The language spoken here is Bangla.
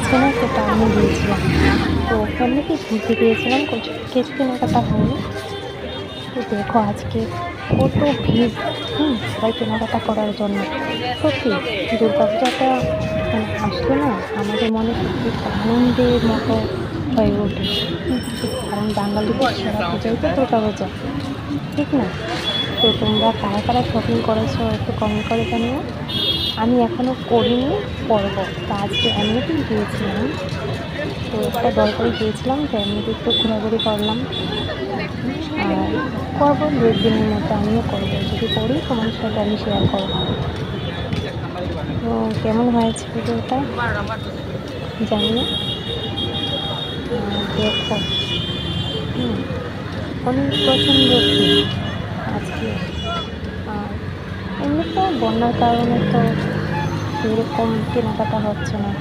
আছে না, সেটা আমি গিয়েছিলাম। তো এমনিতেই ঘুরতে গিয়েছিলাম, কিছু কেনাকাটা হয়নি। তো দেখো আজকে কত ভিড়, সবাই কেনাকাটা করার জন্য। সত্যি দুর্গাপূজাটা মানে আসলে না আমাদের মনে সত্যি একটা আনন্দের মতো হয়ে ওঠে। কারণ বাঙালিদের সেরা পূজাই তো দুর্গাপূজা, ঠিক না? তো তোমরা কারা কারা শপিং করেছো একটু কমেন্ট করে জানিও। আমি এখনও করিনি, করবো। তো আজকে এমনিতেই গিয়েছিলাম, তো একটা দরকারে গিয়েছিলাম, তো এমনিতে একটু ঘোরাঘুরি করলাম। আর করবো 2 দিনের মধ্যে, আমিও করবো। যদি করি তোমার সাথে আমি শেয়ার করবো। তো কেমন হয়েছে ভিডিওটা জানিও। দেখো অনেক প্রচণ্ড ভিড় আজকে। আর এমনি তো বন্যার কারণে তো সেরকম কেনাকাটা হচ্ছে না।